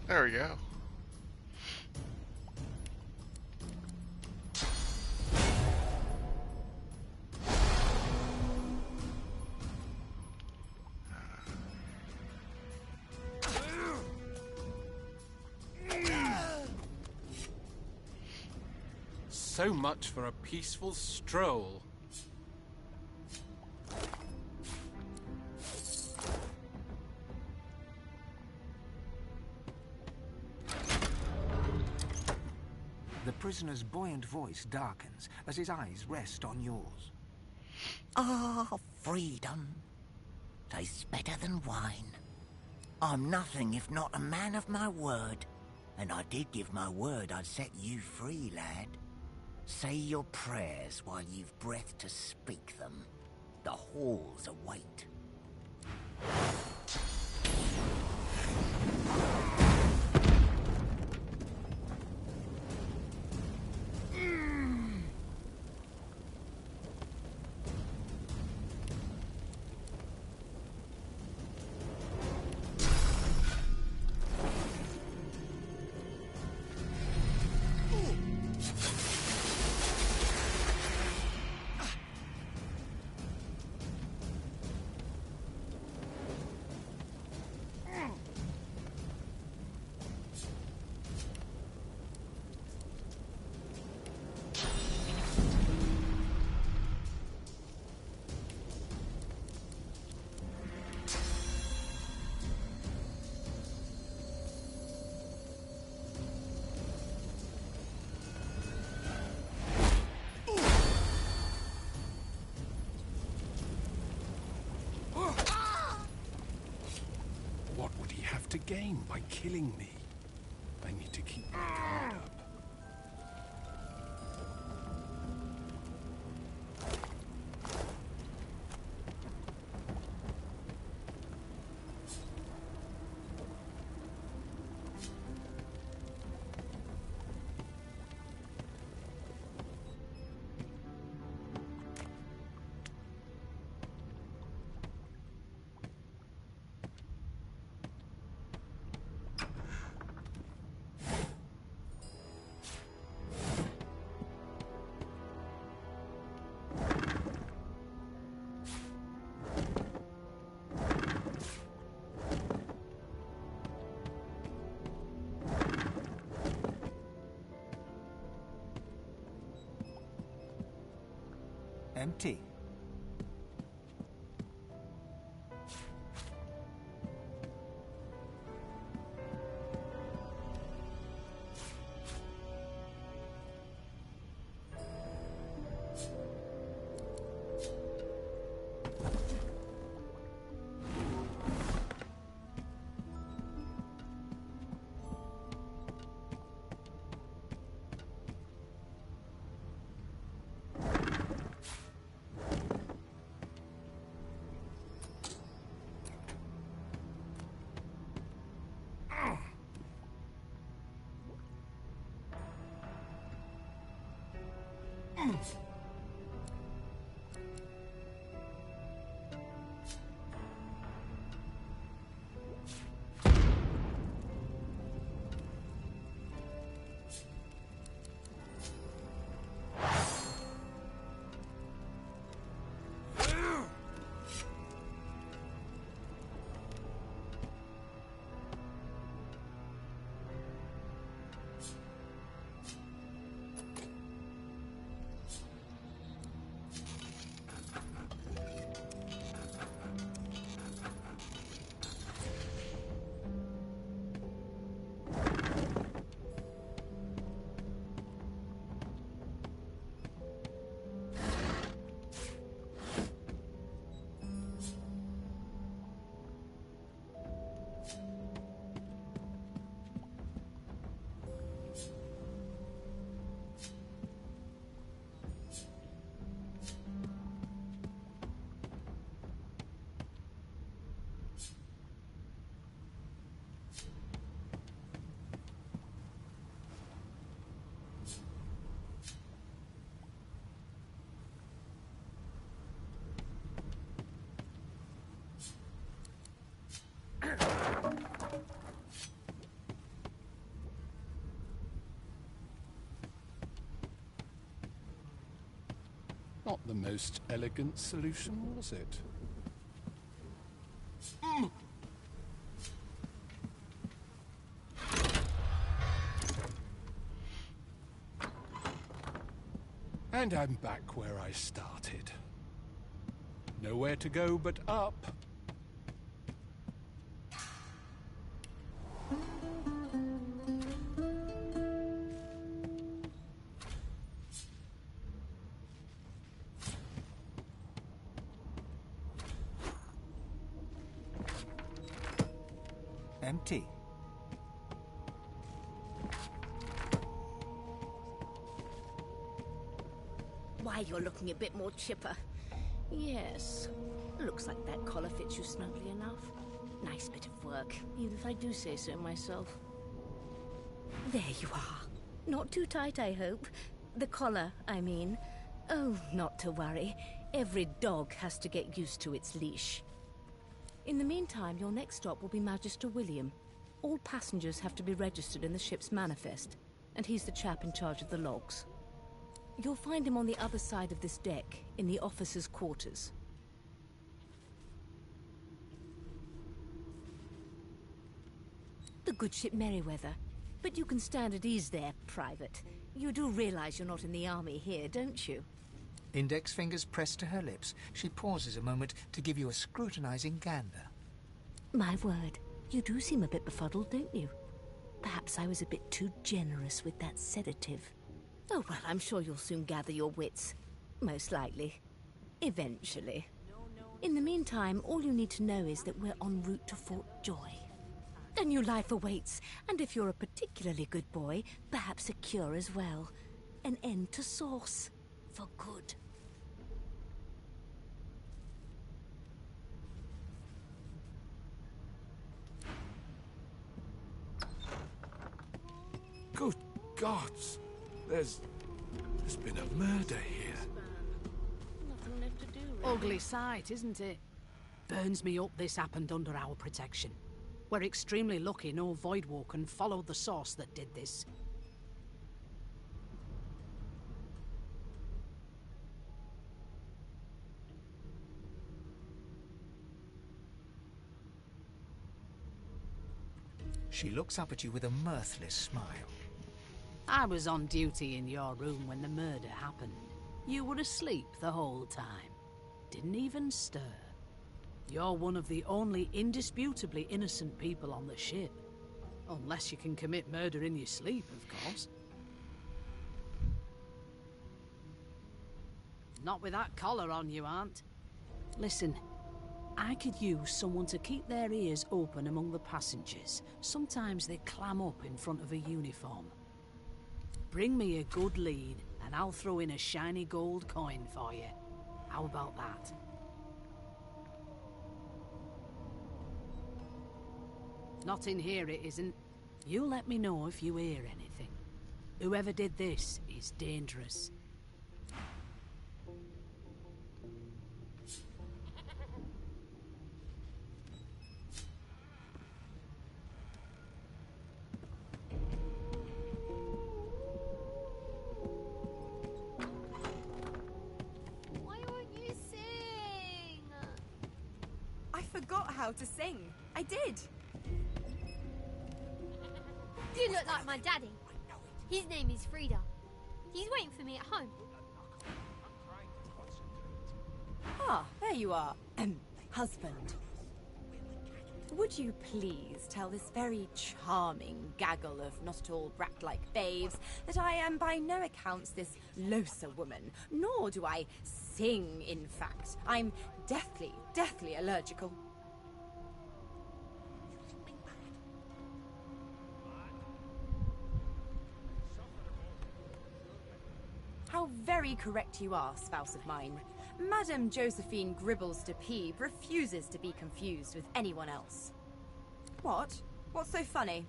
There we go. So much for a peaceful stroll. The prisoner's buoyant voice darkens as his eyes rest on yours. Ah, freedom. Tastes better than wine. I'm nothing if not a man of my word. And I did give my word I'd set you free, lad. Say your prayers while you've breath to speak them. The halls await. What would he have to gain by killing me? I need to keep my guard up. Empty. Not the most elegant solution, was it? And I'm back where I started. Nowhere to go but up. Empty. Why, you're looking a bit more chipper. Yes. Looks like that collar fits you snugly enough. Nice bit of work, even if I do say so myself. There you are. Not too tight, I hope. The collar, I mean. Oh, not to worry. Every dog has to get used to its leash. In the meantime, your next stop will be Magister William. All passengers have to be registered in the ship's manifest, and he's the chap in charge of the logs. You'll find him on the other side of this deck, in the officers' quarters. The good ship Merryweather. But you can stand at ease there, Private. You do realize you're not in the army here, don't you? Index fingers pressed to her lips, she pauses a moment to give you a scrutinizing gander. My word, you do seem a bit befuddled, don't you? Perhaps I was a bit too generous with that sedative. Oh, well, I'm sure you'll soon gather your wits. Most likely. Eventually. In the meantime, all you need to know is that we're en route to Fort Joy. A new life awaits, and if you're a particularly good boy, perhaps a cure as well. An end to sauce. For good. Good gods! There's been a murder here. Nothing left to do, really. Ugly sight, isn't it? Burns me up this happened under our protection. We're extremely lucky no Voidwalker followed the source that did this. She looks up at you with a mirthless smile. I was on duty in your room when the murder happened. You were asleep the whole time. Didn't even stir. You're one of the only indisputably innocent people on the ship. Unless you can commit murder in your sleep, of course. Not with that collar on, you aren't. Listen, I could use someone to keep their ears open among the passengers. Sometimes they clam up in front of a uniform. Bring me a good lead, and I'll throw in a shiny gold coin for you. How about that? Not in here, it isn't. You let me know if you hear anything. Whoever did this is dangerous. Why won't you sing? I forgot how to sing. I did. You look like my daddy. His name is Frida. He's waiting for me at home. Ah, there you are. Husband. Would you please tell this very charming gaggle of not-at-all brat-like babes that I am by no accounts this loser woman, nor do I sing, in fact. I'm deathly allergical. How very correct you are, spouse of mine. Madame Josephine Gribbles de Peeb refuses to be confused with anyone else. What? What's so funny?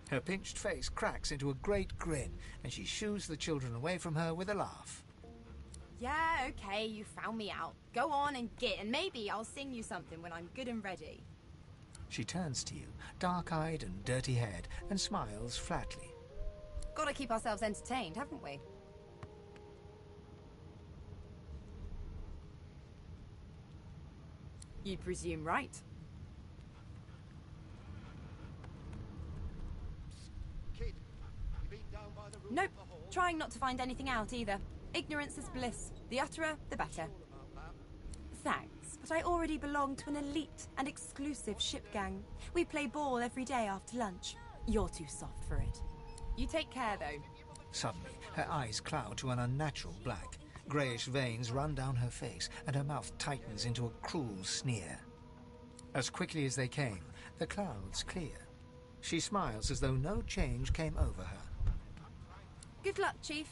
Her pinched face cracks into a great grin, and she shoos the children away from her with a laugh. Yeah, okay, you found me out. Go on and git, and maybe I'll sing you something when I'm good and ready. She turns to you, dark-eyed and dirty-haired, and smiles flatly. Gotta keep ourselves entertained, haven't we? You'd presume right. Nope. Trying not to find anything out either. Ignorance is bliss. The utterer, the better. Thanks, but I already belong to an elite and exclusive ship gang. We play ball every day after lunch. You're too soft for it. You take care, though. Suddenly, her eyes cloud to an unnatural black. Greyish veins run down her face, and her mouth tightens into a cruel sneer. As quickly as they came, the clouds clear. She smiles as though no change came over her. Good luck, Chief.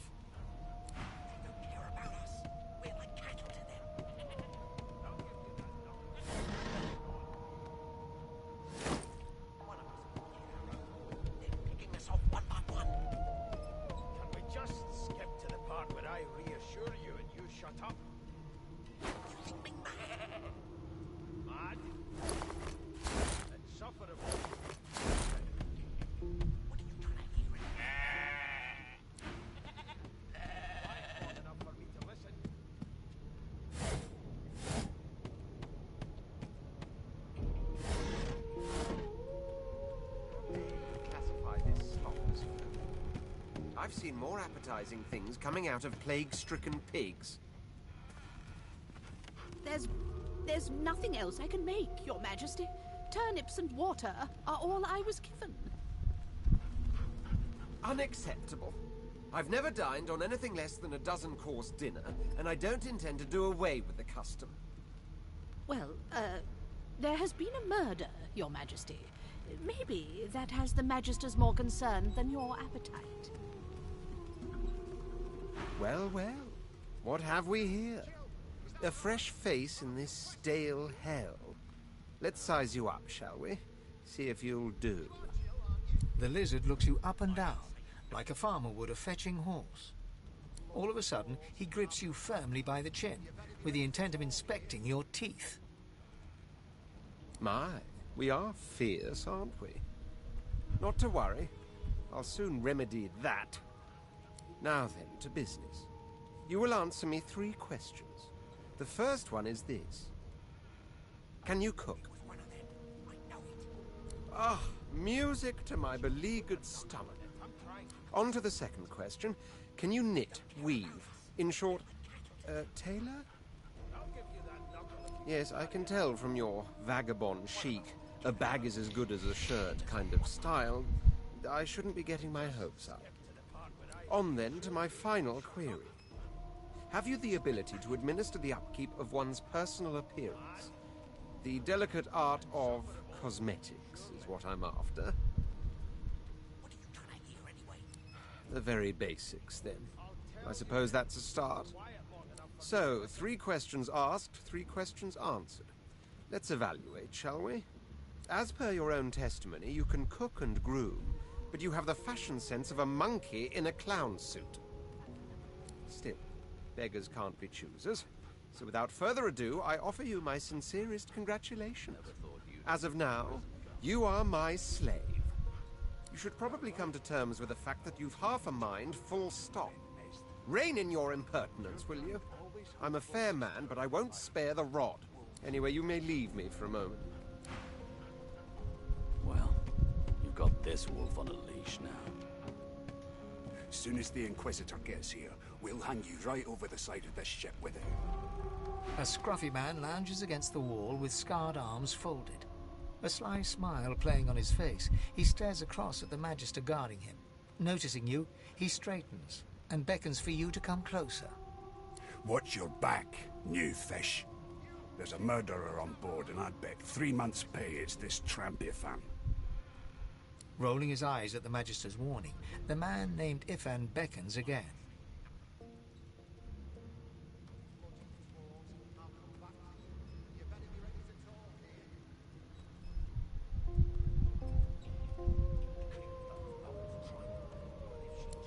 Can we just skip to the part where I reassure you and you shut up? You think me mad? Insufferable. What are you trying to hear? Quiet enough for me to listen. Classify this slop as food. I've seen more appetizing things coming out of plague-stricken pigs. There's nothing else I can make, Your Majesty. Turnips and water are all I was given. Unacceptable. I've never dined on anything less than a dozen-course dinner, and I don't intend to do away with the custom. Well, there has been a murder, Your Majesty. Maybe that has the Magisters more concerned than your appetite. Well, well. What have we here? A fresh face in this stale hell. Let's size you up, shall we? See if you'll do. The lizard looks you up and down, like a farmer would a fetching horse. All of a sudden, he grips you firmly by the chin, with the intent of inspecting your teeth. My, we are fierce, aren't we? Not to worry. I'll soon remedy that. Now then, to business. You will answer me 3 questions. The first one is this. Can you cook? Ah, music to my beleaguered stomach. On to the second question. Can you knit, weave? In short, tailor? Yes, I can tell from your vagabond chic, a bag is as good as a shirt kind of style. I shouldn't be getting my hopes up. On then to my final query. Have you the ability to administer the upkeep of one's personal appearance? The delicate art of cosmetics is what I'm after. What are you trying to hear anyway? The very basics, then. I suppose that's a start. So, 3 questions asked, 3 questions answered. Let's evaluate, shall we? As per your own testimony, you can cook and groom, but you have the fashion sense of a monkey in a clown suit. Still, beggars can't be choosers. So without further ado, I offer you my sincerest congratulations. As of now, you are my slave. You should probably come to terms with the fact that you've half a mind, full stop. Rein in your impertinence, will you? I'm a fair man, but I won't spare the rod. Anyway, you may leave me for a moment. Well, you've got this wolf on a leash now. Soon as the Inquisitor gets here, we'll hang you right over the side of this ship with him. A scruffy man lounges against the wall with scarred arms folded. A sly smile playing on his face, he stares across at the Magister guarding him. Noticing you, he straightens and beckons for you to come closer. Watch your back, new fish. There's a murderer on board, and I'd bet 3 months' pay it's this trampy fan. Rolling his eyes at the Magister's warning, the man named Ifan beckons again.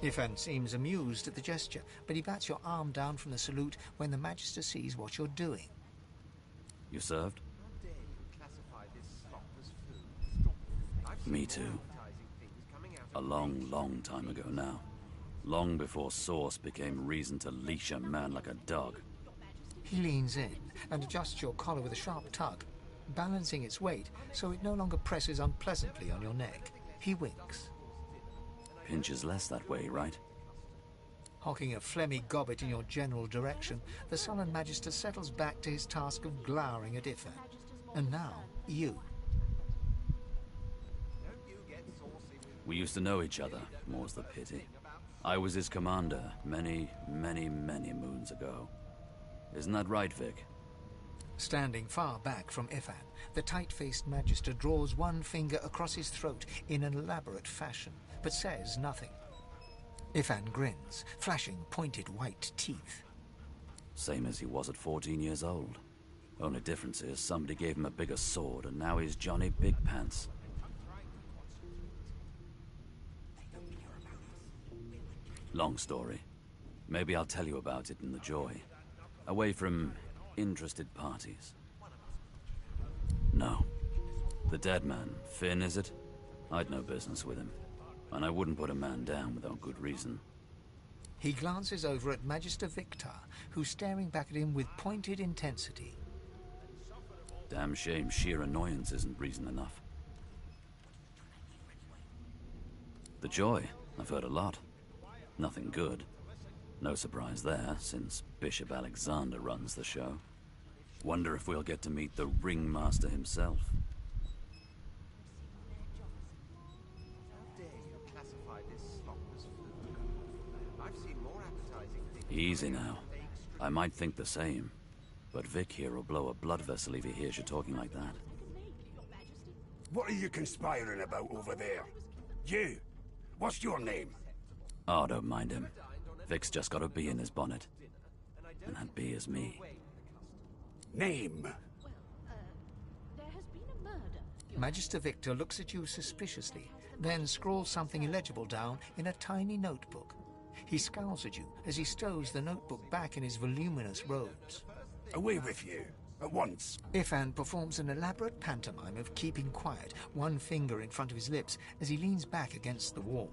Ifan seems amused at the gesture, but he bats your arm down from the salute when the Magister sees what you're doing. You served? How dare you classify this slop as food? I've seen Me more too. appetizing things coming out A of long, long time ago now. Long before sauce became reason to leash a man like a dog. He leans in and adjusts your collar with a sharp tug, balancing its weight so it no longer presses unpleasantly on your neck. He winks. Pinches less that way, right? Hocking a phlegmy gobbet in your general direction, the sullen Magister settles back to his task of glowering at Ifan. And now, you. We used to know each other, more's the pity. I was his commander many moons ago. Isn't that right, Vic? Standing far back from Ifan, the tight-faced Magister draws one finger across his throat in an elaborate fashion, but says nothing. Ifan grins, flashing pointed white teeth. Same as he was at 14 years old. Only difference is somebody gave him a bigger sword and now he's Johnny Big Pants. Long story. Maybe I'll tell you about it in the Joy. Away from interested parties. No. The dead man, Finn, is it? I'd no business with him. And I wouldn't put a man down without good reason. He glances over at Magister Victor, who's staring back at him with pointed intensity. Damn shame sheer annoyance isn't reason enough. The Joy, I've heard a lot. Nothing good. No surprise there, since Bishop Alexander runs the show. Wonder if we'll get to meet the ringmaster himself. Easy now. I might think the same. But Vic here will blow a blood vessel if he hears you talking like that. What are you conspiring about over there? You! What's your name? Oh, don't mind him. Vic's just got a bee in his bonnet. And that bee is me. Name? There has been a murder. Magister Victor looks at you suspiciously, then scrawls something illegible down in a tiny notebook. He scowls at you as he stows the notebook back in his voluminous robes. Away with you, at once. Ifan performs an elaborate pantomime of keeping quiet, one finger in front of his lips as he leans back against the wall.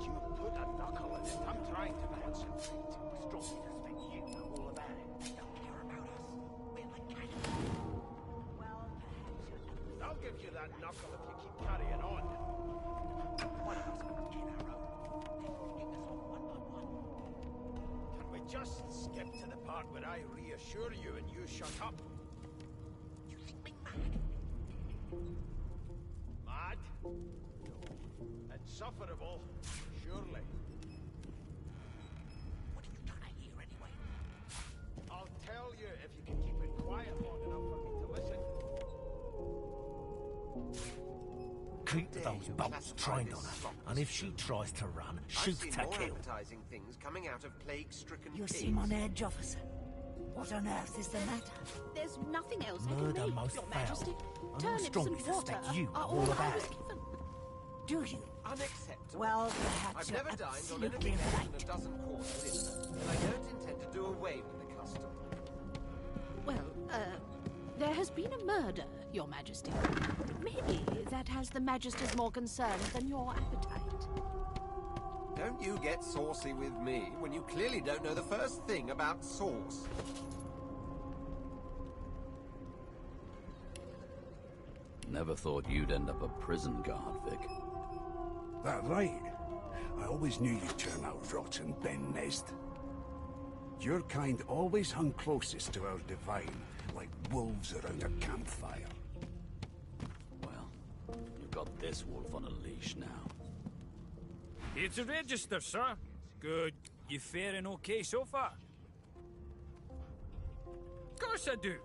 You put a knuckle in it. I'm trying to concentrate. Strong to suspect you know all about it. They don't care about us. We're like cannibals. Well, perhaps you're... I'll give you that knuckle if you keep carrying on. One of us will get our own. Taking us on one by one. Can we just skip to the part where I reassure you and you shut up? You think me mad? Mad? No. Insufferable? Surely. What are you trying to hear anyway? I'll tell you if you can keep it quiet long enough for me to listen. Keep those bolts trained on her, and if she tries to run, shoot to kill. Things coming out of plague-stricken You pigs. seem on edge, officer. What on earth is the matter? There's nothing else I Murder can make, most Your foul. Majesty. And I Turnips strongly and water suspect you are know all all I about was it. given. Do you? Unacceptable. Well, perhaps I've you're never dined on absolutely anything less than right. a dozen courses in, and I don't intend to do away with the custom. Well, there has been a murder, Your Majesty. Maybe that has the Magisters more concerned than your appetite. Don't you get saucy with me when you clearly don't know the first thing about sauce. Never thought you'd end up a prison guard, Vic. That right. I always knew you'd turn out rotten, Ben Nest. Your kind always hung closest to our divine, like wolves around a campfire. Well, you've got this wolf on a leash now. It's a register, sir. Good. You faring okay so far? Of course I do.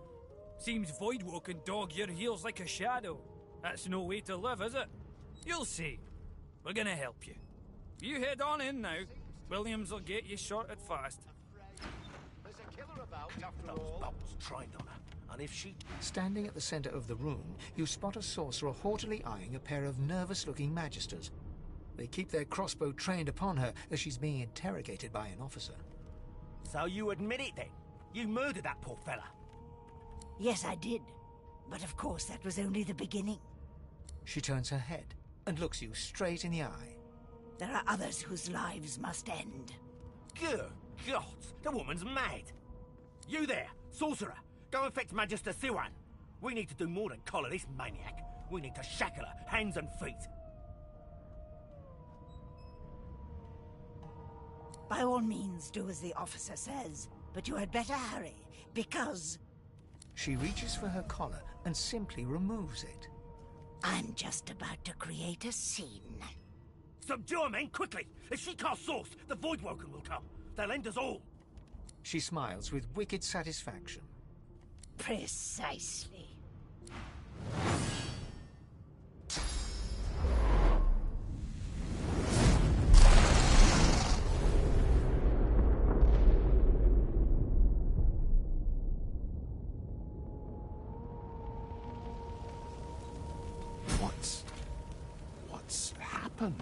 Seems Voidwalk can dog your heels like a shadow. That's no way to live, is it? You'll see. We're gonna help you. You head on in now. Williams will get you sorted fast. There's a killer about after Those all. bolts trained on her, and if she... Standing at the center of the room, you spot a sorcerer haughtily eyeing a pair of nervous-looking magisters. They keep their crossbow trained upon her as she's being interrogated by an officer. So you admit it then? You murdered that poor fella. Yes, I did. But of course, that was only the beginning. She turns her head and looks you straight in the eye. There are others whose lives must end. Good. God, the woman's mad. You there, sorcerer. Go and fetch Magister Siwan. We need to do more than collar this maniac. We need to shackle her, hands and feet. By all means, do as the officer says. But you had better hurry, because... She reaches for her collar and simply removes it. I'm just about to create a scene. Subdue her, men, quickly! If she casts Source, the Voidwoken will come. They'll end us all. She smiles with wicked satisfaction. Precisely. What's happened?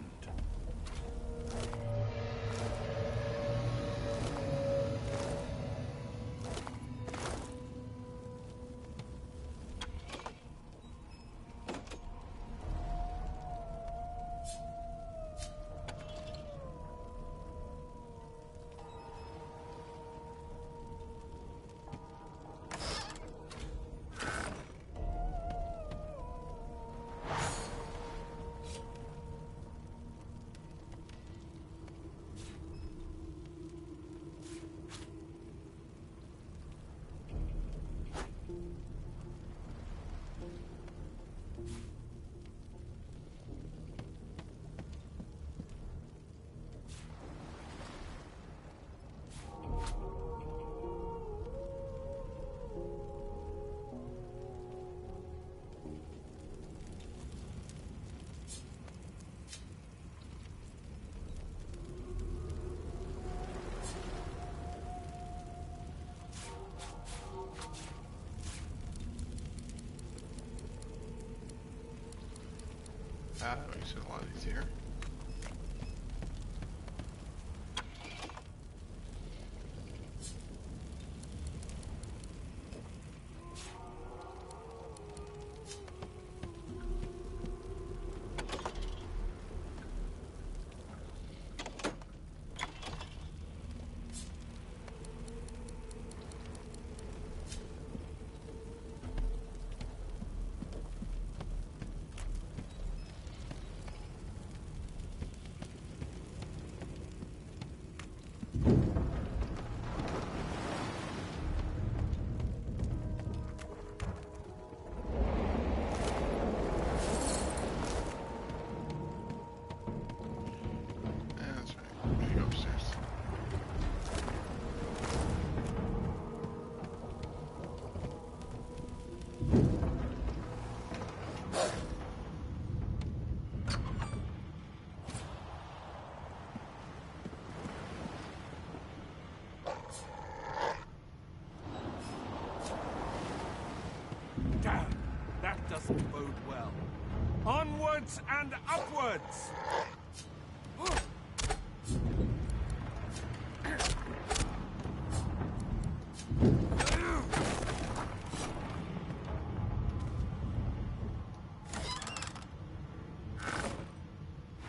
That makes it a lot easier. Damn, that doesn't bode well. Onwards and upwards!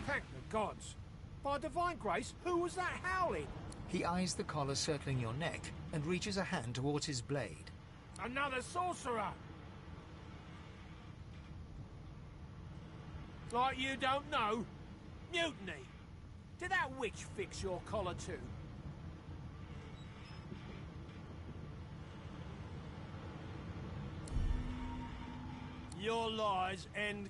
Thank the gods. By divine grace, who was that howling? He eyes the collar circling your neck and reaches a hand towards his blade. Another sorcerer! Like you don't know? Mutiny! Did that witch fix your collar too? Your lies end...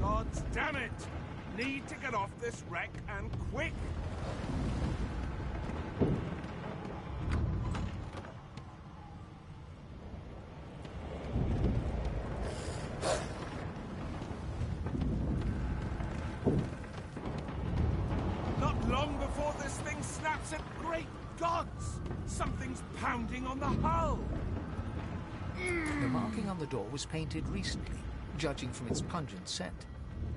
God damn it! Need to get off this wreck, and quick! Not long before this thing snaps at great gods! Something's pounding on the hull! The marking on the door was painted recently, judging from its pungent scent.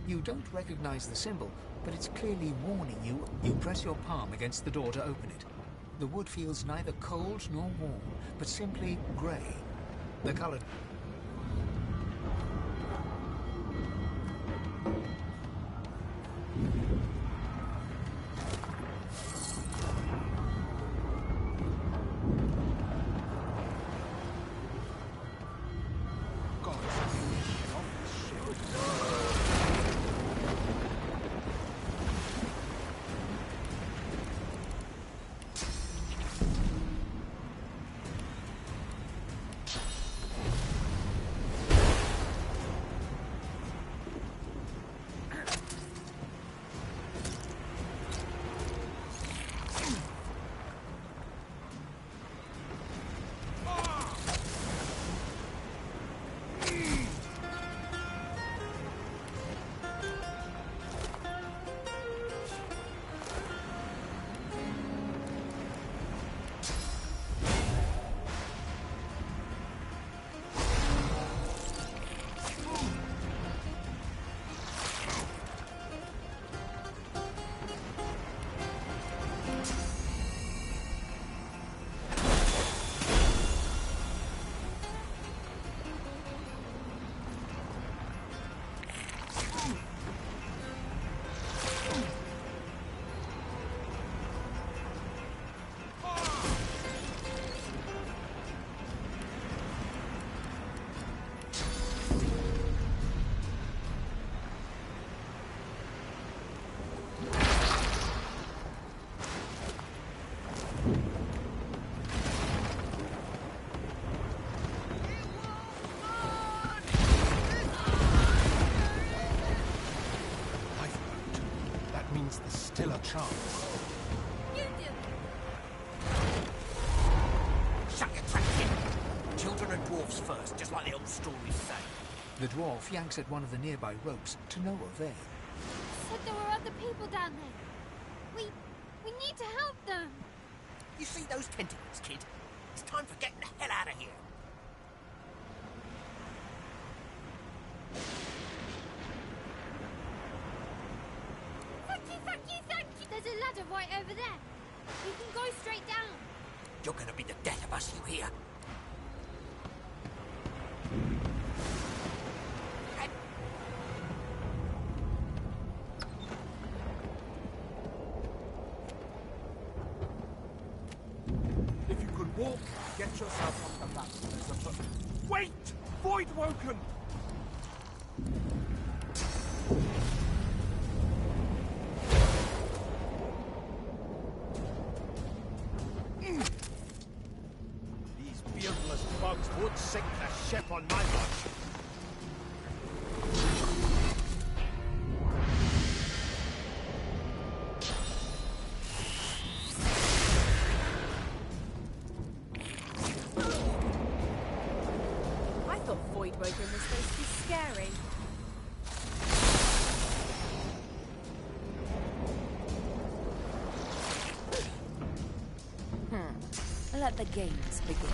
You don't recognize the symbol, but it's clearly warning you. You press your palm against the door to open it. The wood feels neither cold nor warm, but simply grey. The color... Still a chance. You do. Shut your trap, kid. Children and dwarfs first, just like the old stories say. The dwarf yanks at one of the nearby ropes to no avail. Said there were other people down there. We need to help them. You see those tentacles, kid? It's time for getting the hell out of here. There's a ladder right over there. You can go straight down. You're gonna be the death of us, you hear? If you could walk, get yourself off the ladder. Wait! Voidwoken! These beardless bugs won't sink the ship on my watch. I thought Voidwoken was supposed to be scary. Let the games begin.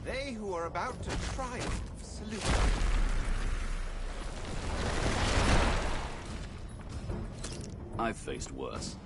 They who are about to triumph salute. I've faced worse.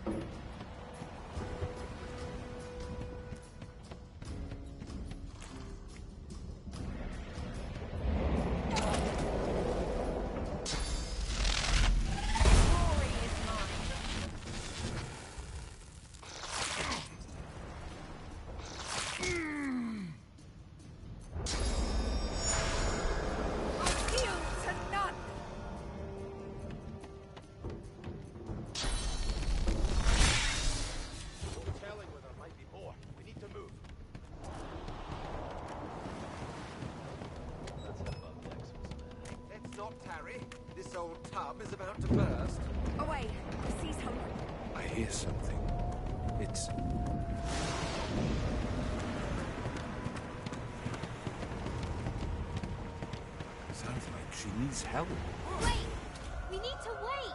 This old tub is about to burst. Away! The sea's hungry. I hear something. It's... Sounds like she needs help. Wait! We need to wait!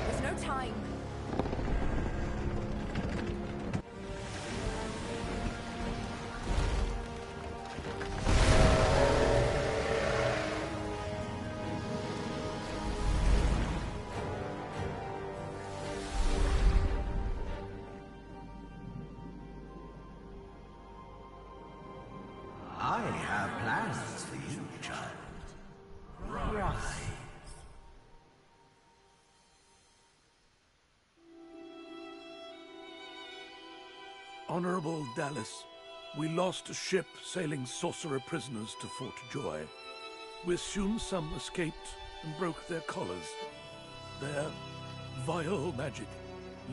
There's no time. I have plans for you, child. Rise. Honorable Dallas, we lost a ship sailing sorcerer prisoners to Fort Joy. We assume some escaped and broke their collars. Their vile magic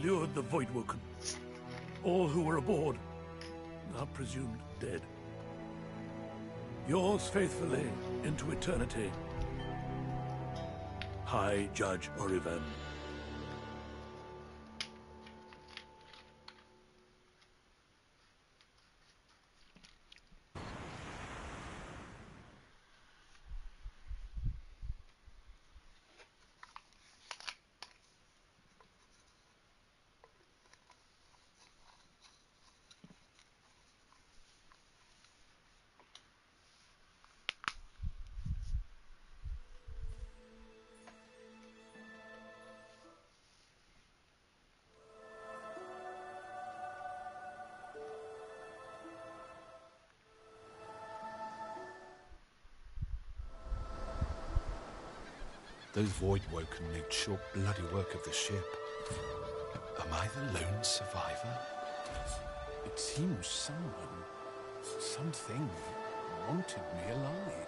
lured the Voidwoken. All who were aboard are presumed dead. Yours faithfully into eternity, High Judge Oriven. Those Voidwoken made short bloody work of the ship. Am I the lone survivor? It seems someone, something, wanted me alive.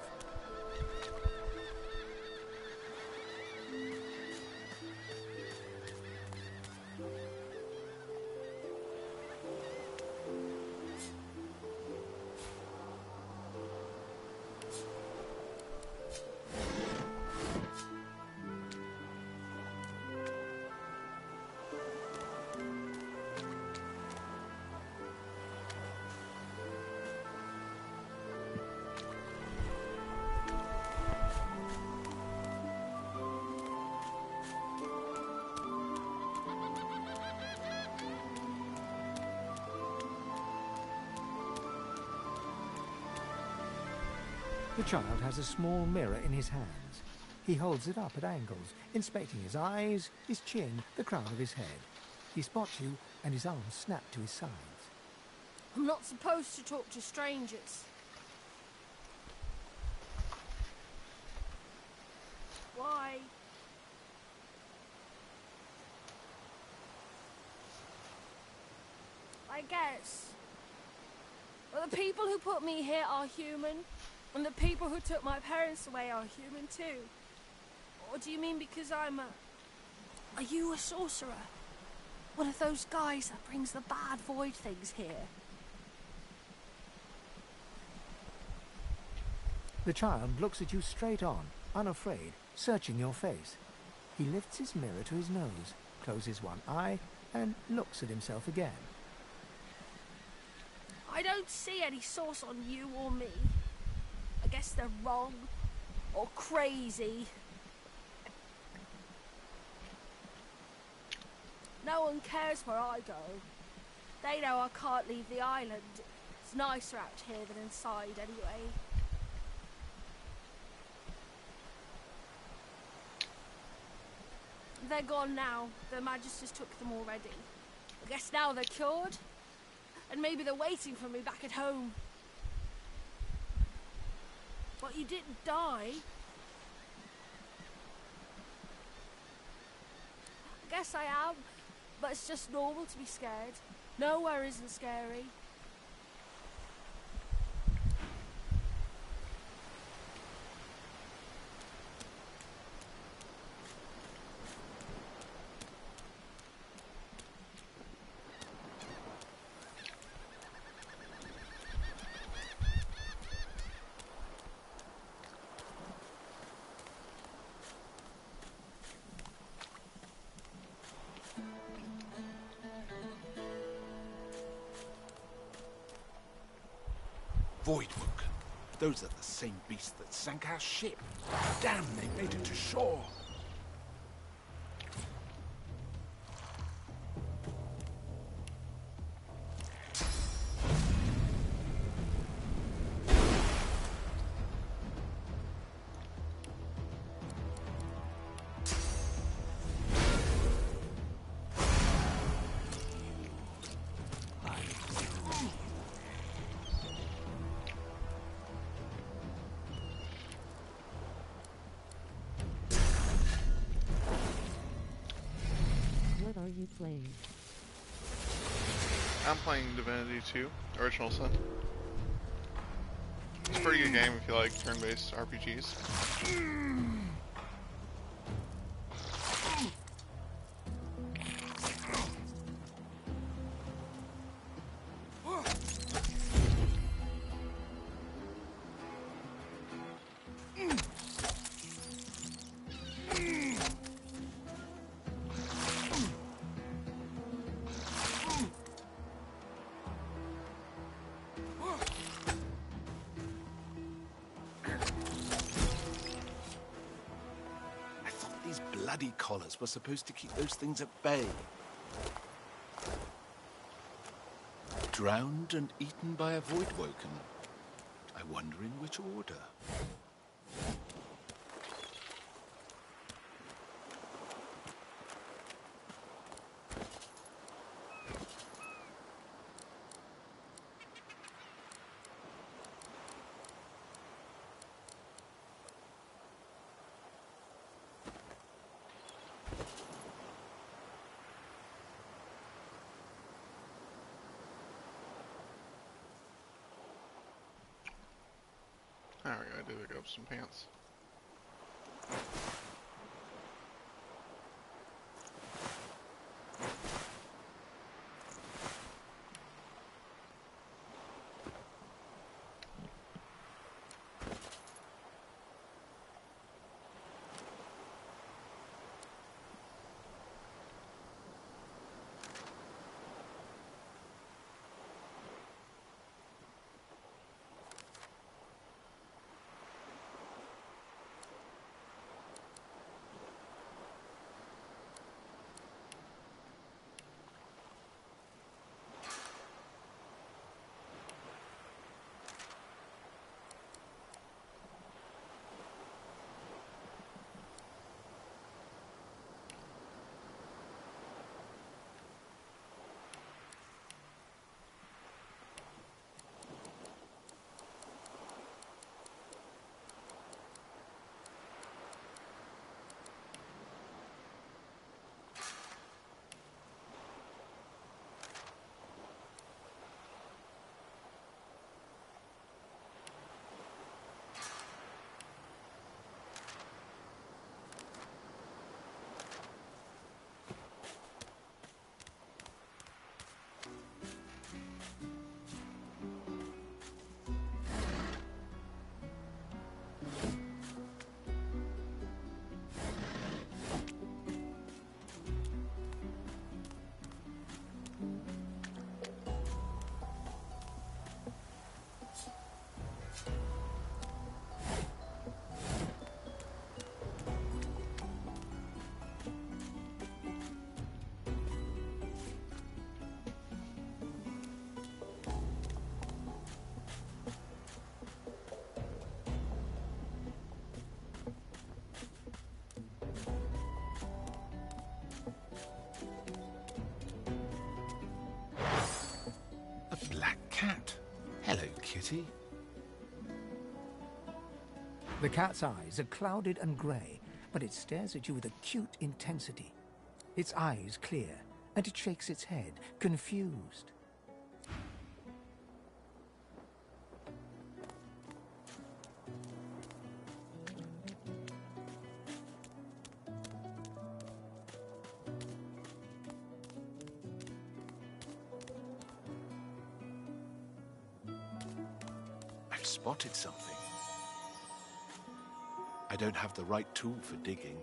The child has a small mirror in his hands. He holds it up at angles, inspecting his eyes, his chin, the crown of his head. He spots you, and his arms snap to his sides. I'm not supposed to talk to strangers. guess. Well, the people who put me here are human, and the people who took my parents away are human too. Or do you mean because I'm a... Are you a sorcerer? One of those guys that brings the bad void things here? The child looks at you straight on, unafraid, searching your face. He lifts his mirror to his nose, closes one eye, and looks at himself again. I don't see any source on you or me. I guess they're wrong, or crazy. No one cares where I go. They know I can't leave the island. It's nicer out here than inside anyway. They're gone now. The Magisters took them already. I guess now they're cured. And maybe they're waiting for me back at home. But you didn't die. I guess I am. But it's just normal to be scared. Nowhere isn't scary. Voidwoken. Those are the same beasts that sank our ship. Damn, they made it to shore. What are you playing? I'm playing Divinity 2, Original Sin. It's a pretty good game if you like turn-based RPGs. Bloody collars were supposed to keep those things at bay. Drowned and eaten by a Voidwoken. I wonder in which order. There we go, I did pick up some pants. Divinity? The cat's eyes are clouded and grey, but it stares at you with acute intensity. Its eyes clear, and it shakes its head, confused. I've spotted something. I don't have the right tool for digging.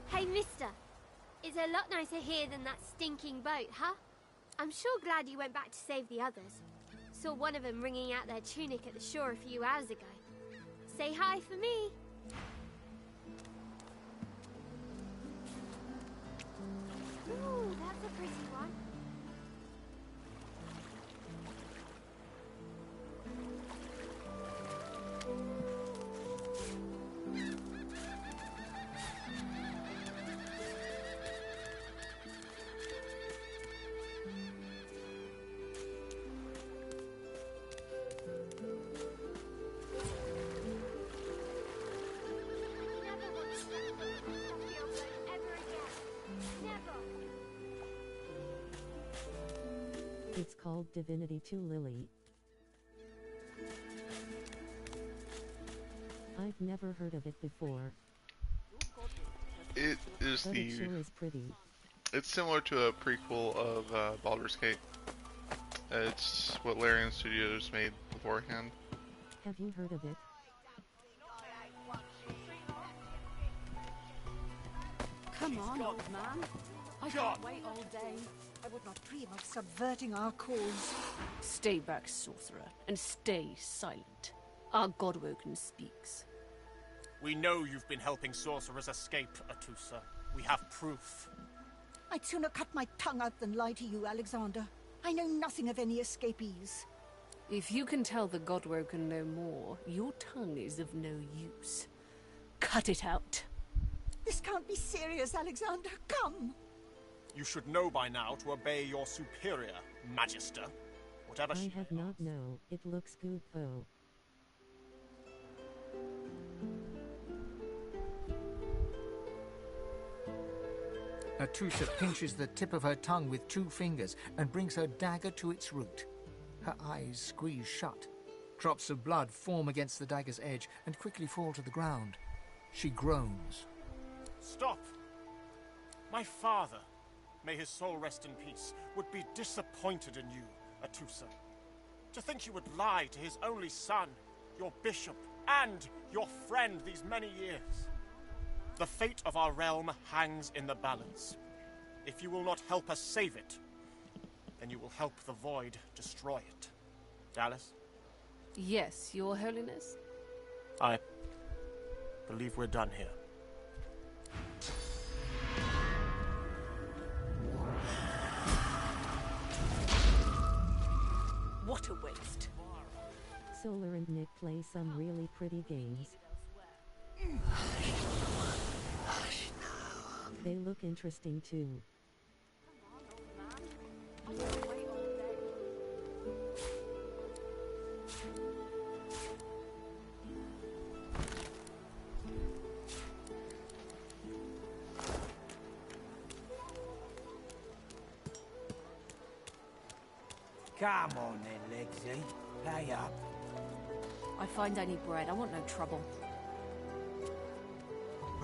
Hey, mister. It's a lot nicer here than that stinking boat, huh? I'm sure glad you went back to save the others. Saw one of them wringing out their tunic at the shore a few hours ago. Say hi for me. Ooh, that's a pretty one. It's called Divinity 2 Lily. I've never heard of it before. It is But the. it sure is pretty. It's similar to a prequel of Baldur's Gate. It's what Larian Studios made beforehand. Have you heard of it? Come on, old man. I can't wait all day. I would not dream of subverting our cause. Stay back, sorcerer, and stay silent. Our Godwoken speaks. We know you've been helping sorcerers escape, Atusa. We have proof. I'd sooner cut my tongue out than lie to you, Alexander. I know nothing of any escapees. If you can tell the Godwoken no more, your tongue is of no use. Cut it out. This can't be serious, Alexander. Come! You should know by now to obey your superior, Magister. Whatever I have not know. It looks good though. Atusa pinches the tip of her tongue with 2 fingers and brings her dagger to its root. Her eyes squeeze shut. Drops of blood form against the dagger's edge and quickly fall to the ground. She groans. Stop! My father, may his soul rest in peace, would be disappointed in you, Atusa. To think you would lie to his only son, your bishop, and your friend these many years. The fate of our realm hangs in the balance. If you will not help us save it, then you will help the Void destroy it. Dallas? Yes, Your Holiness? I believe we're done here. What a waste. Solar and Nick play some really pretty games. They look interesting too. Come on then, Legsy. Pay up. I find any bread. I want no trouble.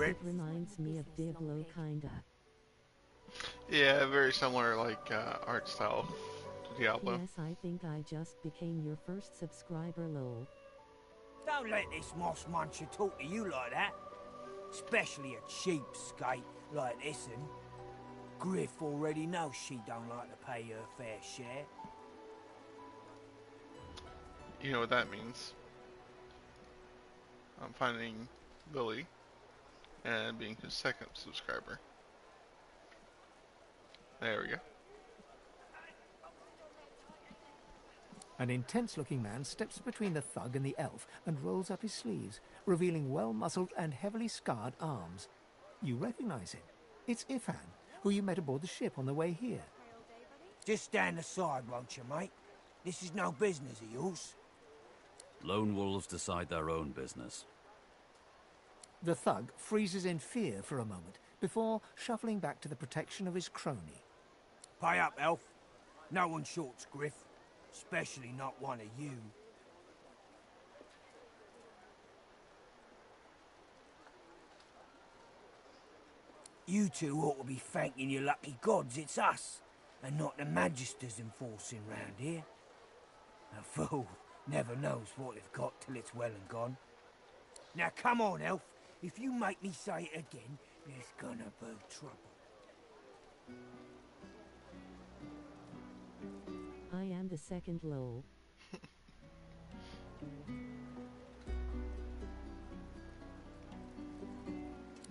It reminds me of Diablo kinda. Yeah, very similar like art style to Diablo. Yes, I think I just became your first subscriber, lol. Don't let this moss muncher talk to you like that. Especially a cheapskate like this one. Griff already knows she don't like to pay her fair share. You know what that means. I'm finding Lily and being his second subscriber. There we go. An intense-looking man steps between the thug and the elf and rolls up his sleeves, revealing well-muscled and heavily scarred arms. You recognize him. It's Ifan, who you met aboard the ship on the way here. Just stand aside, won't you, mate? This is no business of yours. Lone wolves decide their own business. The thug freezes in fear for a moment before shuffling back to the protection of his crony. Pay up, elf. No one shorts Griff. Especially not one of you. You two ought to be thanking your lucky gods it's us, and not the Magisters enforcing round here. A fool never knows what they've got till it's well and gone. Now come on, elf. If you make me say it again, there's gonna be trouble. I am the second lol.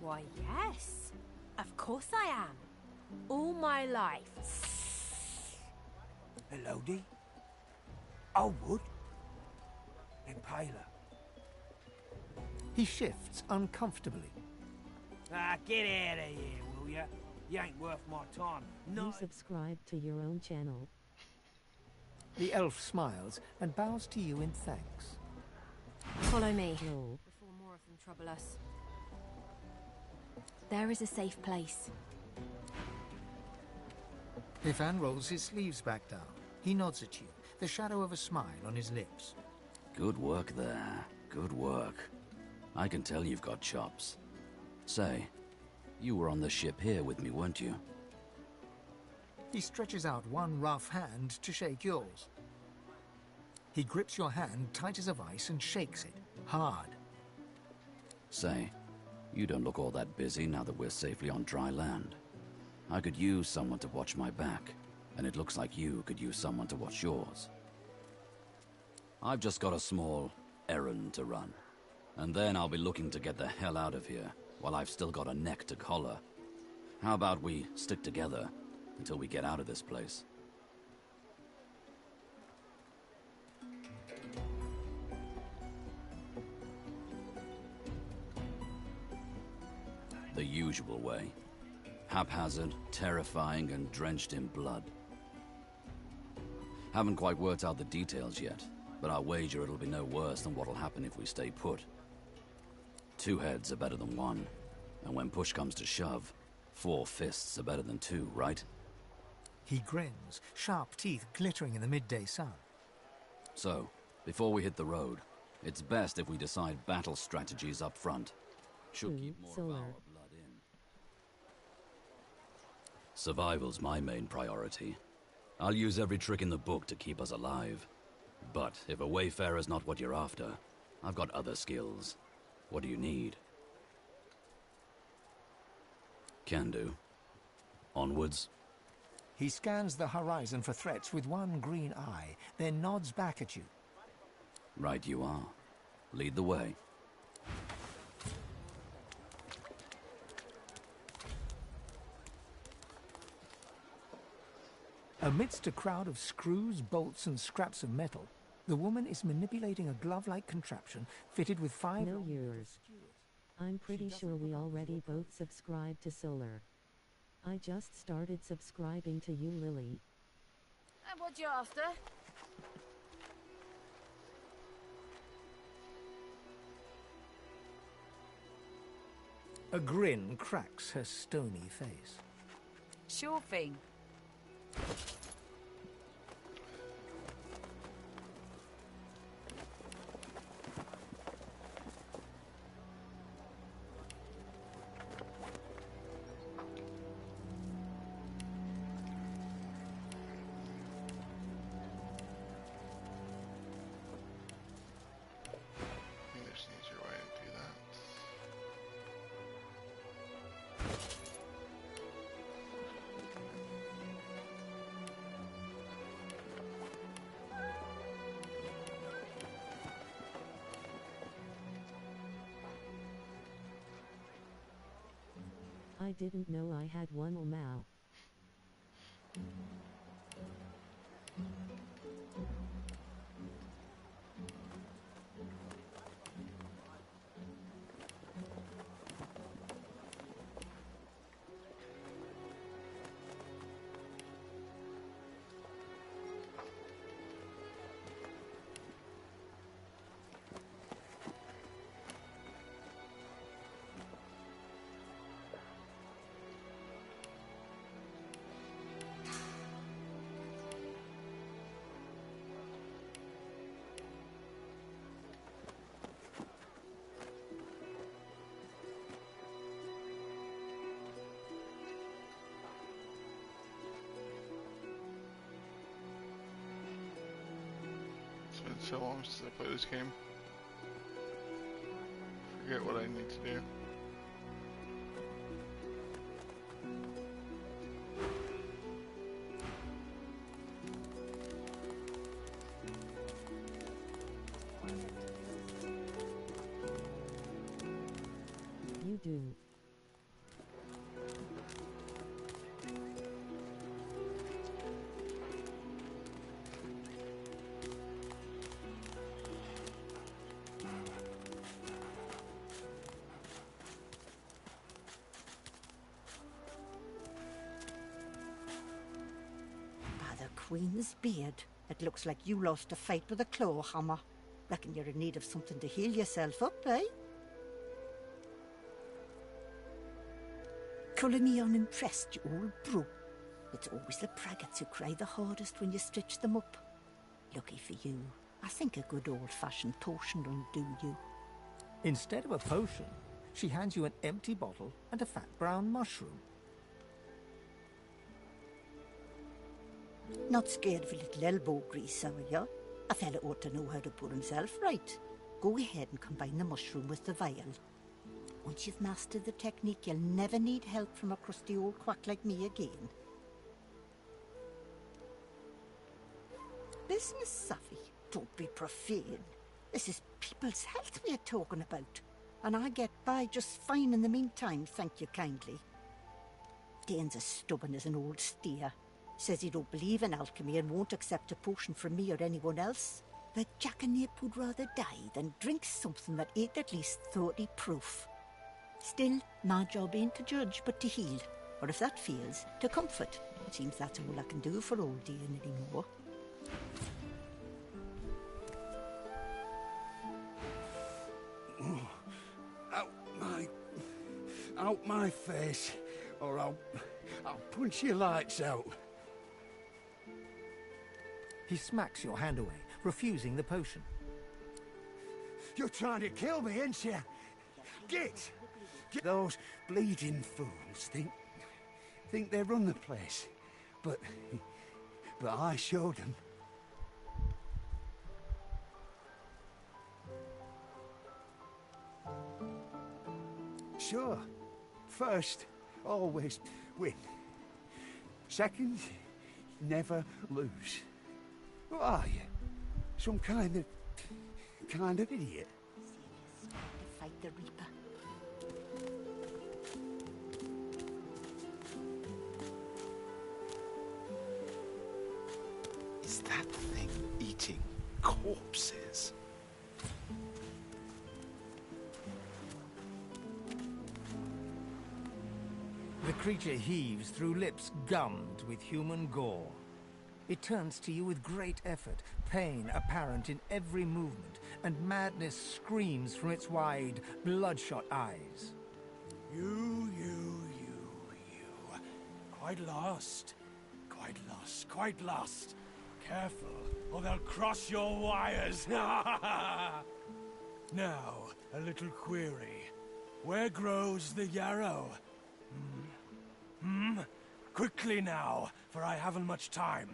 Why, yes. Of course I am. All my life. Hello, Dee. I would. Impaler. He shifts uncomfortably. Ah, get out of here, will ya? You ain't worth my time. No. You subscribe to your own channel. The elf smiles and bows to you in thanks. Follow me. Lol. Before more of them trouble us. There is a safe place. Ifan rolls his sleeves back down. He nods at you, the shadow of a smile on his lips. Good work there. Good work. I can tell you've got chops. Say, you were on the ship here with me, weren't you? He stretches out one rough hand to shake yours. He grips your hand tight as a vice and shakes it, hard. Say, you don't look all that busy now that we're safely on dry land. I could use someone to watch my back, and it looks like you could use someone to watch yours. I've just got a small errand to run, and then I'll be looking to get the hell out of here while I've still got a neck to collar. How about we stick together until we get out of this place? The usual way. Haphazard, terrifying, and drenched in blood. Haven't quite worked out the details yet, but I'll wager it'll be no worse than what'll happen if we stay put. 2 heads are better than 1, and when push comes to shove, 4 fists are better than 2, right? He grins, sharp teeth glittering in the midday sun. So, before we hit the road, it's best if we decide battle strategies up front. Should keep more of our blood in. Survival's my main priority. I'll use every trick in the book to keep us alive. But if a wayfarer's not what you're after, I've got other skills. What do you need? Can do. Onwards. He scans the horizon for threats with one green eye, then nods back at you. Right you are. Lead the way. Amidst a crowd of screws, bolts, and scraps of metal, the woman is manipulating a glove-like contraption fitted with 5... No yours. I'm pretty sure we already both subscribed to Solar. I just started subscribing to you, Lily. And what you after? A grin cracks her stony face. Sure thing. I think there's an easier way to do that. I didn't know I had one Mao. It's been so long since I played this game. Forget what I need to do. You do. By the Queen's beard, it looks like you lost a fight with a claw hammer. Reckon you're in need of something to heal yourself up, eh? Colour me unimpressed, you old bro. It's always the braggarts who cry the hardest when you stitch them up. Lucky for you, I think a good old-fashioned potion will do you. Instead of a potion, she hands you an empty bottle and a fat brown mushroom. Not scared of a little elbow grease, are you? A fella ought to know how to put himself right. Go ahead and combine the mushroom with the vial. Once you've mastered the technique, you'll never need help from a crusty old quack like me again. Business savvy? Don't be profane. This is people's health we're talking about. And I get by just fine in the meantime, thank you kindly. Dane's as stubborn as an old steer. Says he don't believe in alchemy and won't accept a potion from me or anyone else. But Jack and Nape would rather die than drink something that ain't at least 30 proof. Still, my job ain't to judge, but to heal. Or if that fails, to comfort. It seems that's all I can do for old Dane anymore. Out my face, or I'll punch your lights out. He smacks your hand away, refusing the potion. You're trying to kill me, ain't you? Get those bleeding fools think they run the place, but I showed them. Sure. First, always win. Second, never lose. What are you? Some kind of idiot? To fight the Reaper. Is that thing eating corpses? The creature heaves through lips gummed with human gore. It turns to you with great effort, pain apparent in every movement, and madness screams from its wide, bloodshot eyes. You. Quite lost. Careful, or they'll cross your wires. Now, a little query. Where grows the yarrow? Quickly now, for I haven't much time.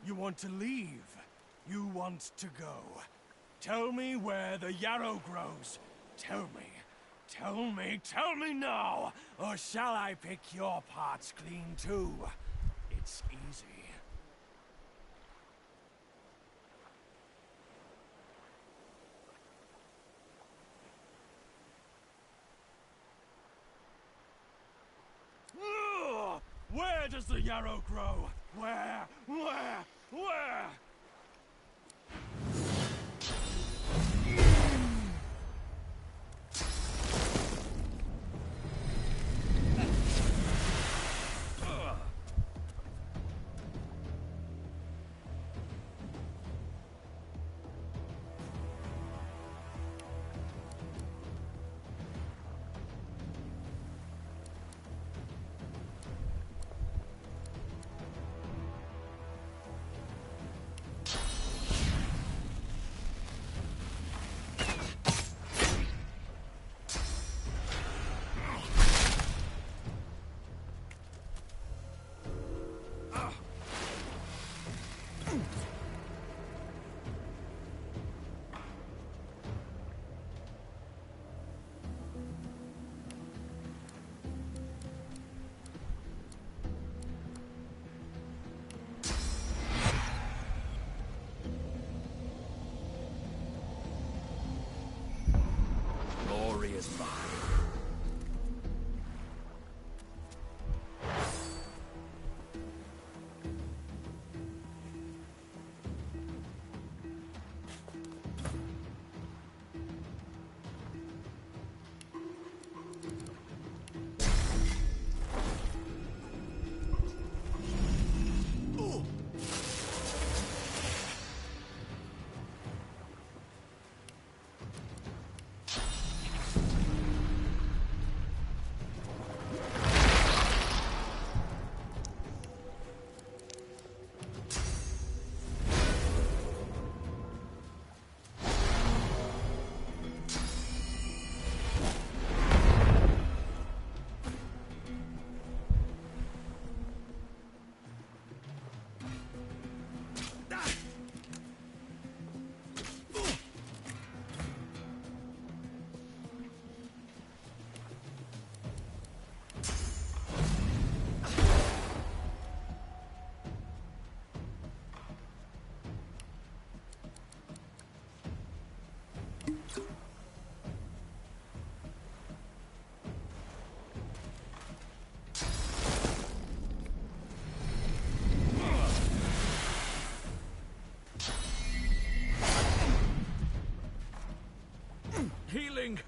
You want to leave. You want to go. Tell me where the yarrow grows. Tell me now, or shall I pick your parts clean too? It's easy. Where does the yarrow grow? Where? Glory is mine. Healing!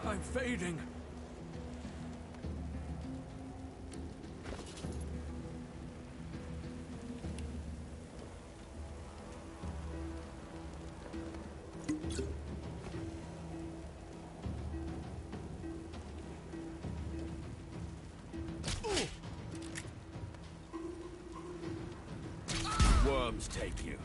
I'm fading. worms take you.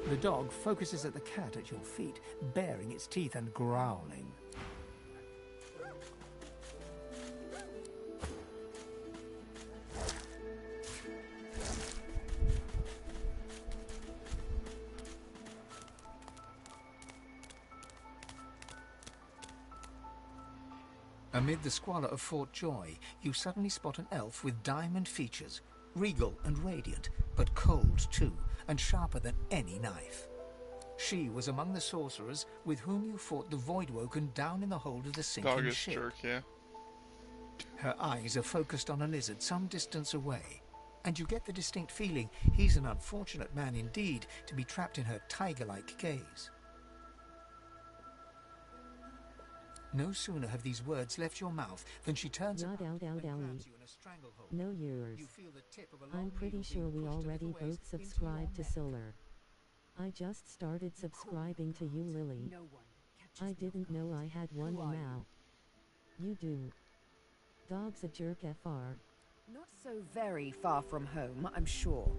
The dog focuses at the cat at your feet, baring its teeth and growling. Amid the squalor of Fort Joy, you suddenly spot an elf with diamond features, regal and radiant, but cold too, and sharper than any knife. She was among the sorcerers with whom you fought the Voidwoken down in the hold of the sinking ship. Jerk, yeah. Her eyes are focused on a lizard some distance away, and you get the distinct feeling he's an unfortunate man indeed to be trapped in her tiger-like gaze. No sooner have these words left your mouth than she turns around and grabs you in a stranglehold. No yours. You feel the tip of a long I'm pretty needle sure being we pushed a already little ways both into subscribed to your neck. Solar. I just started subscribing to you, Lily. I didn't know I had one now. You do. Dog's a jerk FR. Not so very far from home, I'm sure.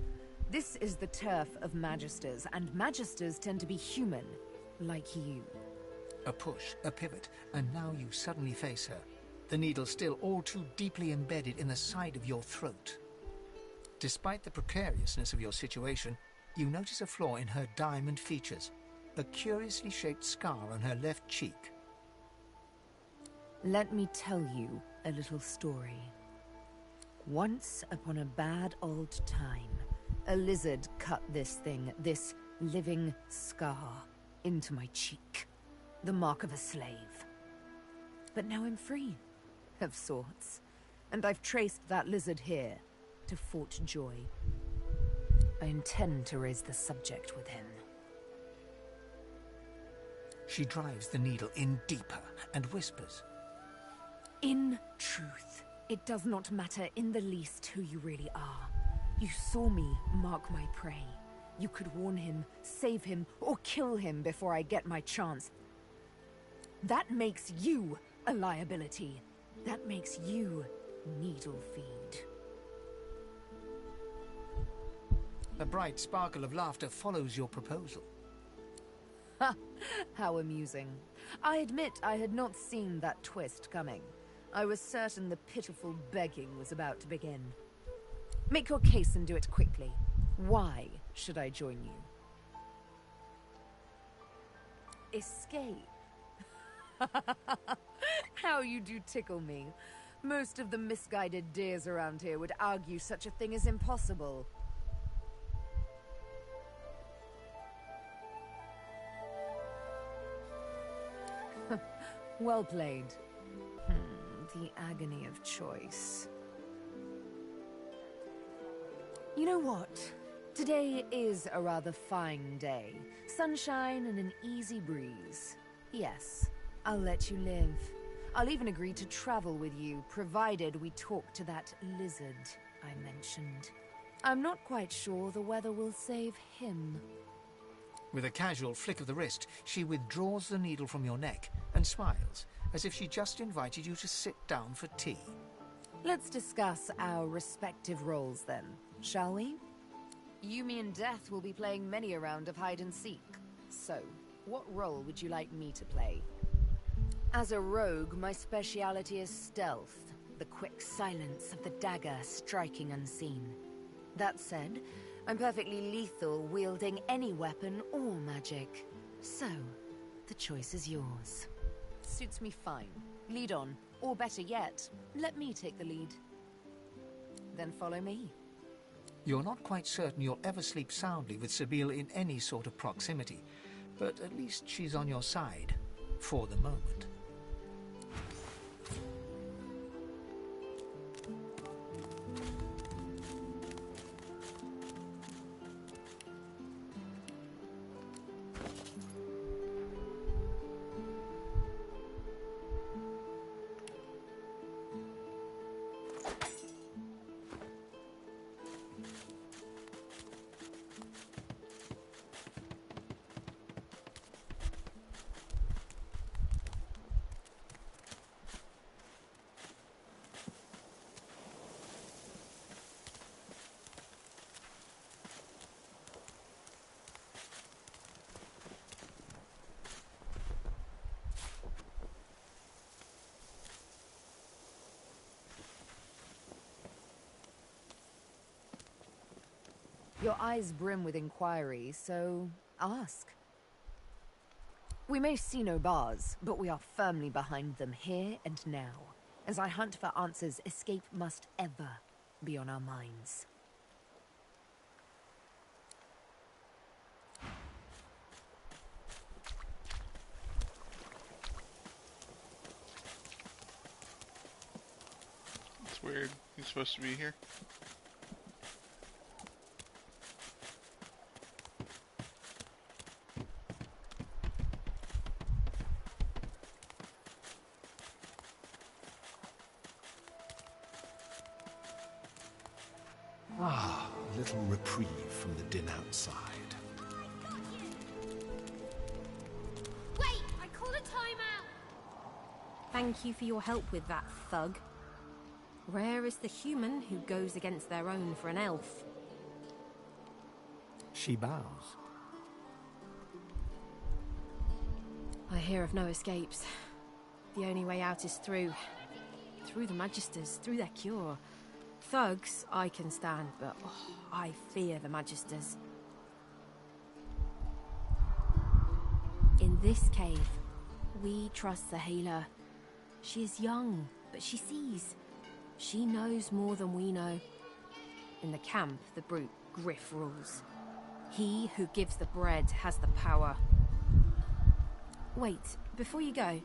This is the turf of Magisters, and Magisters tend to be human, like you. A push, a pivot, and now you suddenly face her. The needle still all too deeply embedded in the side of your throat. Despite the precariousness of your situation, you notice a flaw in her diamond features, a curiously shaped scar on her left cheek. Let me tell you a little story. Once upon a bad old time, a lizard cut this living scar, into my cheek. The mark of a slave. But now I'm free, of sorts. And I've traced that lizard here, to Fort Joy. I intend to raise the subject with him. She drives the needle in deeper and whispers. In truth, it does not matter in the least who you really are. You saw me mark my prey. You could warn him, save him, or kill him before I get my chance. That makes you a liability. That makes you needle feed. A bright sparkle of laughter follows your proposal. Ha! How amusing. I admit I had not seen that twist coming. I was certain the pitiful begging was about to begin. Make your case and do it quickly. Why should I join you? Escape? How you do tickle me. Most of the misguided deers around here would argue such a thing is impossible. Well played. The agony of choice. You know what? Today is a rather fine day. Sunshine and an easy breeze. Yes, I'll let you live. I'll even agree to travel with you, provided we talk to that lizard I mentioned. I'm not quite sure the weather will save him. With a casual flick of the wrist, she withdraws the needle from your neck and smiles, as if she just invited you to sit down for tea. Let's discuss our respective roles then, shall we? You, me, and Death will be playing many a round of hide and seek. So, what role would you like me to play? As a rogue, my speciality is stealth, the quick silence of the dagger striking unseen. That said, I'm perfectly lethal wielding any weapon or magic. So, the choice is yours. Suits me fine. Lead on, or better yet, let me take the lead. Then follow me. You're not quite certain you'll ever sleep soundly with Sabine in any sort of proximity, but at least she's on your side, for the moment. Your eyes brim with inquiry, so ask. We may see no bars, but we are firmly behind them here and now. As I hunt for answers, escape must ever be on our minds. It's weird. He's supposed to be here. Ah, a little reprieve from the din outside. Wait! I call a timeout! Thank you for your help with that, thug. Rare is the human who goes against their own for an elf. She bows. I hear of no escapes. The only way out is through the Magisters, through their cure. Thugs, I can stand, but I fear the Magisters. In this cave, we trust the healer. She is young, but she sees. She knows more than we know. In the camp, the brute Griff rules. He who gives the bread has the power. Wait, before you go,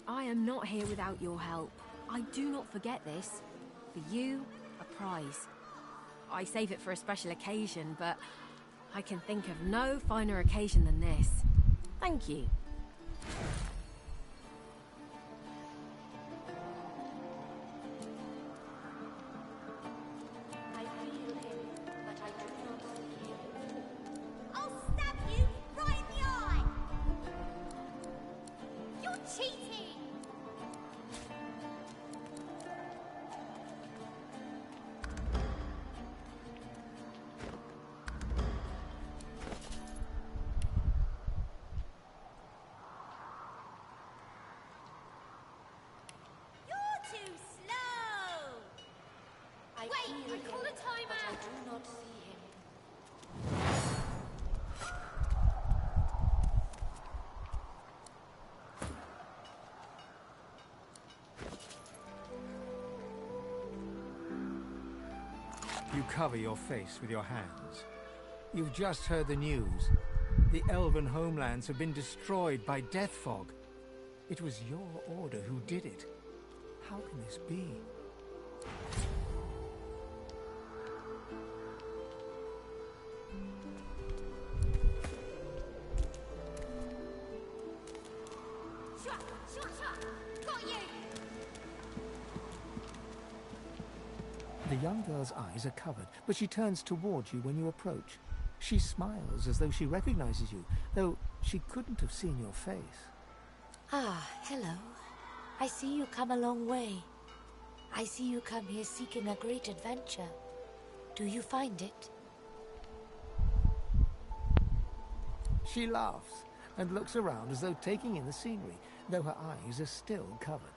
I am not here without your help. I do not forget this. For you, a prize. I save it for a special occasion, but I can think of no finer occasion than this. Thank you. I feel him, but I do not see him. I'll stab you right in the eye! You're cheating! Too slow! Wait, I call a timeout! I do not see him. You cover your face with your hands. You've just heard the news. The elven homelands have been destroyed by death fog. It was your order who did it. How can this be? Got you! The young girl's eyes are covered, but she turns towards you when you approach. She smiles as though she recognizes you, though she couldn't have seen your face. Ah, hello. I see you come a long way. I see you come here seeking a great adventure. Do you find it? She laughs and looks around as though taking in the scenery, though her eyes are still covered.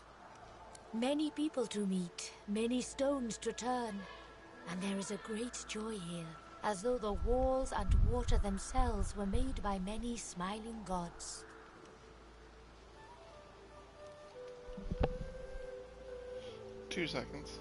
Many people to meet, many stones to turn, and there is a great joy here, as though the walls and water themselves were made by many smiling gods. Two seconds.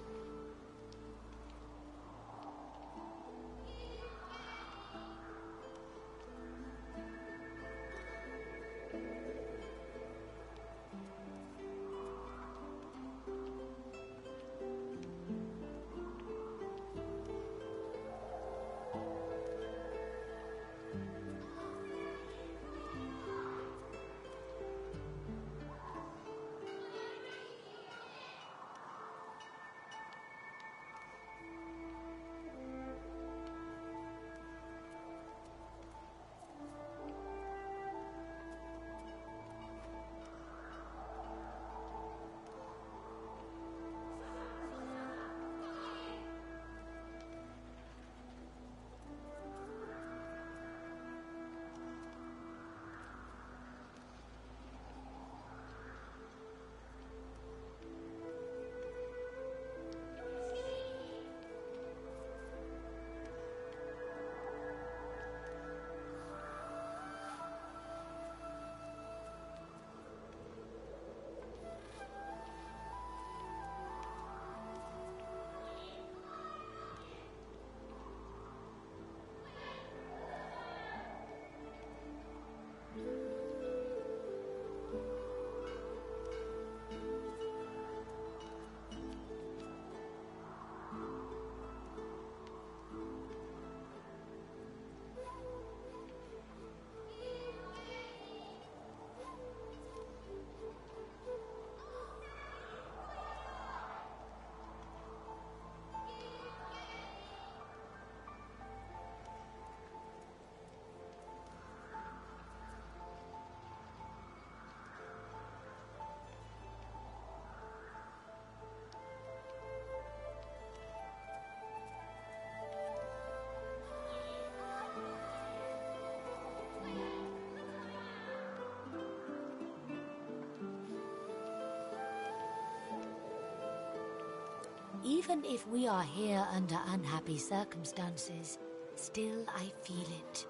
Even if we are here under unhappy circumstances, still I feel it.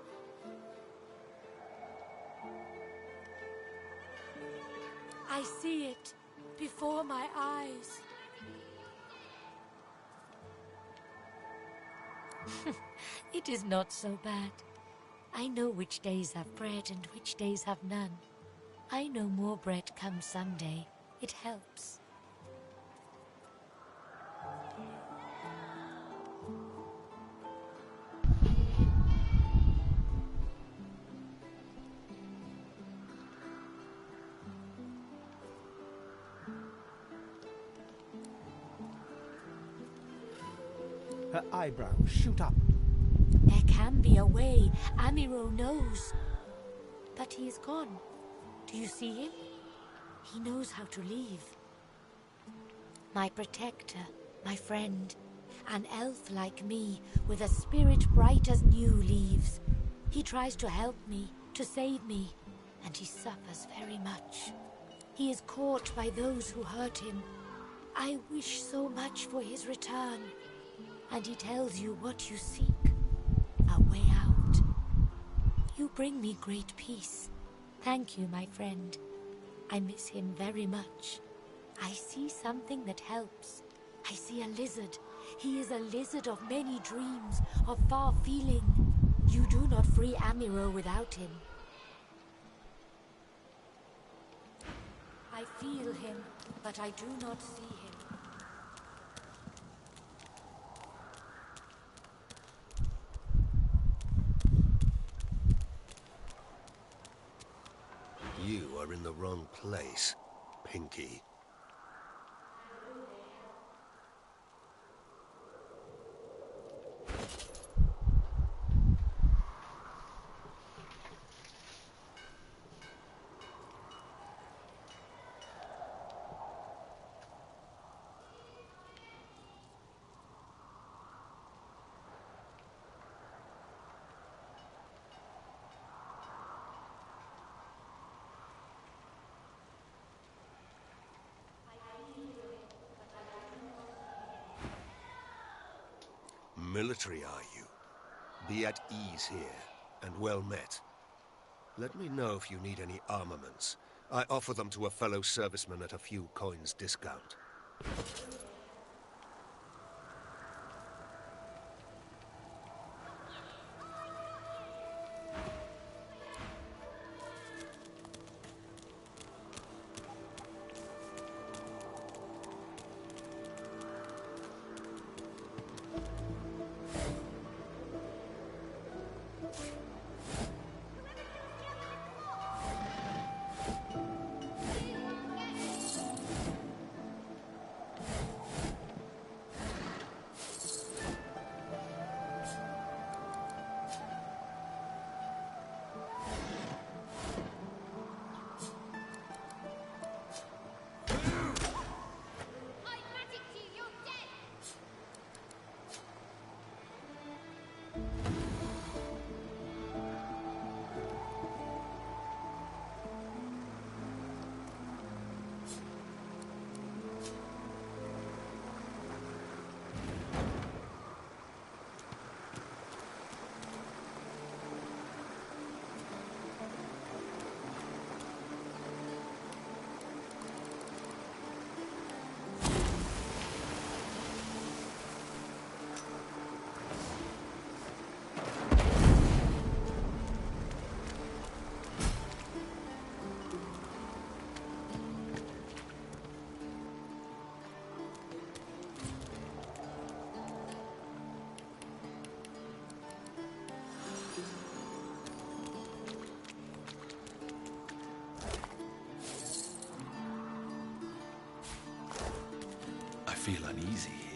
I see it before my eyes. It is not so bad. I know which days have bread and which days have none. I know more bread comes someday. It helps. Her eyebrows shoot up. There can be a way. Amiro knows. But he is gone. Do you see him? He knows how to leave. My protector, my friend, an elf like me, with a spirit bright as new leaves. He tries to help me, to save me, and he suffers very much. He is caught by those who hurt him. I wish so much for his return. And he tells you what you seek, a way out. You bring me great peace. Thank you, my friend. I miss him very much. I see something that helps. I see a lizard. He is a lizard of many dreams, of far feeling. You do not free Amiro without him. I feel him, but I do not see him. You are in the wrong place, Pinky. Military, are you? Be at ease here, and well met. Let me know if you need any armaments. I offer them to a fellow serviceman at a few coins discount. I feel uneasy here.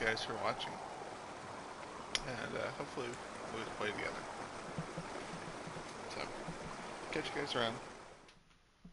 guys for watching. And hopefully we'll play together. So, catch you guys around.